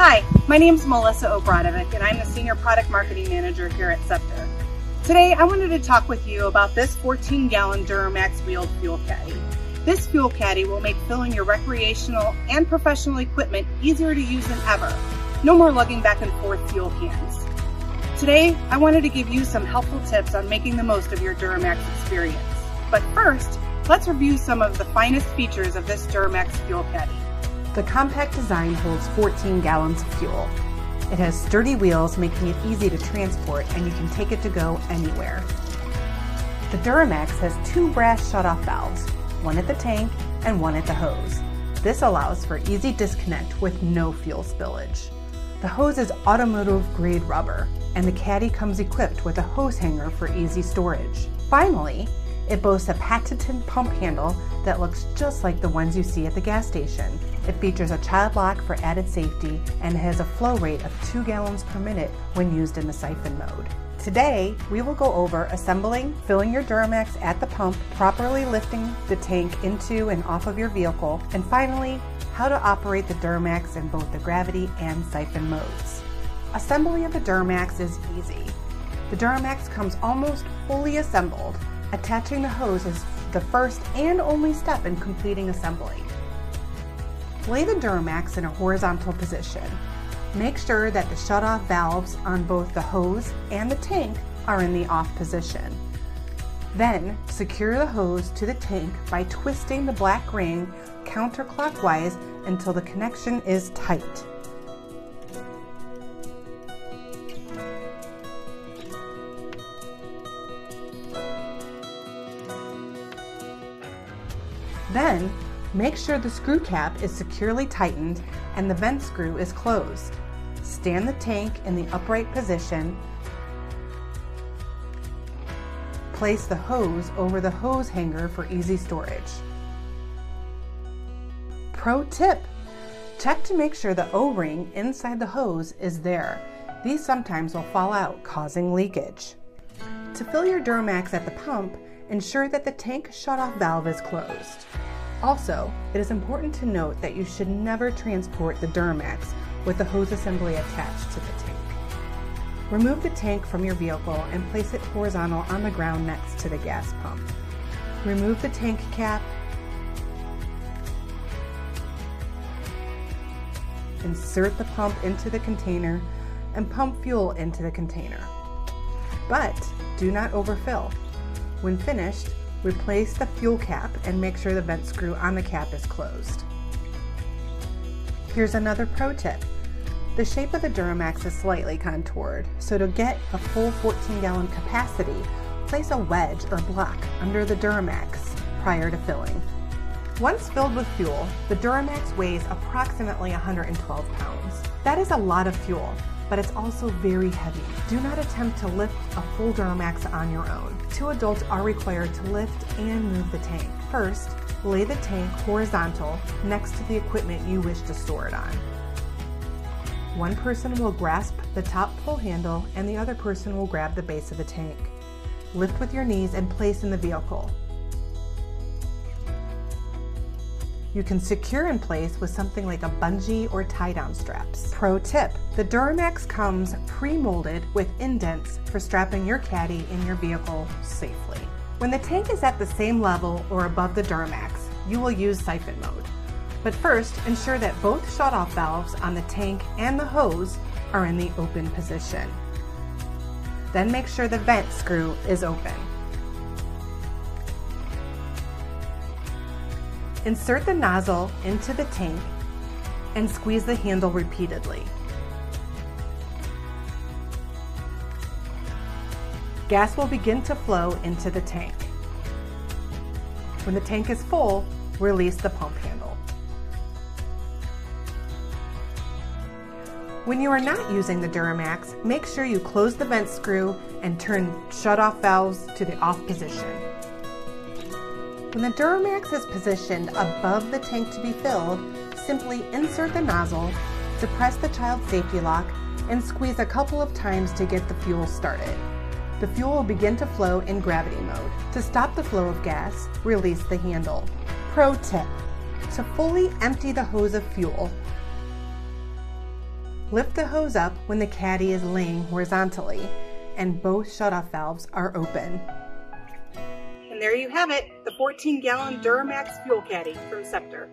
Hi, my name is Melissa Obradovic and I'm the Senior Product Marketing Manager here at Scepter. Today I wanted to talk with you about this 14-gallon Duramax wheeled fuel caddy. This fuel caddy will make filling your recreational and professional equipment easier to use than ever. No more lugging back and forth fuel cans. Today I wanted to give you some helpful tips on making the most of your Duramax experience. But first, let's review some of the finest features of this Duramax fuel caddy. The compact design holds 14 gallons of fuel. It has sturdy wheels, making it easy to transport, and you can take it to go anywhere. The Duramax has two brass shutoff valves, one at the tank and one at the hose. This allows for easy disconnect with no fuel spillage. The hose is automotive grade rubber, and the caddy comes equipped with a hose hanger for easy storage. Finally, it boasts a patented pump handle that looks just like the ones you see at the gas station. It features a child lock for added safety and has a flow rate of 2 gallons per minute when used in the siphon mode. Today, we will go over assembling, filling your Duramax at the pump, properly lifting the tank into and off of your vehicle, and finally, how to operate the Duramax in both the gravity and siphon modes. Assembly of the Duramax is easy. The Duramax comes almost fully assembled. Attaching the hose is the first and only step in completing assembly. Lay the Duramax in a horizontal position. Make sure that the shutoff valves on both the hose and the tank are in the off position. Then, secure the hose to the tank by twisting the black ring counterclockwise until the connection is tight. Then, make sure the screw cap is securely tightened and the vent screw is closed. Stand the tank in the upright position. Place the hose over the hose hanger for easy storage. Pro tip: check to make sure the O-ring inside the hose is there. These sometimes will fall out, causing leakage. To fill your Duramax at the pump, ensure that the tank shutoff valve is closed. Also, it is important to note that you should never transport the Duramax with the hose assembly attached to the tank. Remove the tank from your vehicle and place it horizontal on the ground next to the gas pump. Remove the tank cap, insert the pump into the container, and pump fuel into the container. But do not overfill. When finished, replace the fuel cap and make sure the vent screw on the cap is closed. Here's another pro tip. The shape of the Duramax is slightly contoured, so to get a full 14-gallon capacity, place a wedge or block under the Duramax prior to filling. Once filled with fuel, the Duramax weighs approximately 112 pounds. That is a lot of fuel, but it's also very heavy. Do not attempt to lift a full Duramax on your own. 2 adults are required to lift and move the tank. First, lay the tank horizontal next to the equipment you wish to store it on. One person will grasp the top pull handle and the other person will grab the base of the tank. Lift with your knees and place in the vehicle. You can secure in place with something like a bungee or tie-down straps. Pro tip: the Duramax comes pre-molded with indents for strapping your caddy in your vehicle safely. When the tank is at the same level or above the Duramax, you will use siphon mode. But first, ensure that both shutoff valves on the tank and the hose are in the open position. Then make sure the vent screw is open. Insert the nozzle into the tank and squeeze the handle repeatedly. Gas will begin to flow into the tank. When the tank is full, release the pump handle. When you are not using the Duramax, make sure you close the vent screw and turn shutoff valves to the off position. When the Duramax is positioned above the tank to be filled, simply insert the nozzle, depress the child safety lock, and squeeze a couple of times to get the fuel started. The fuel will begin to flow in gravity mode. To stop the flow of gas, release the handle. Pro tip: to fully empty the hose of fuel, Lift the hose up when the caddy is laying horizontally and both shutoff valves are open. And there you have it, the 14-gallon Duramax fuel caddy from Scepter.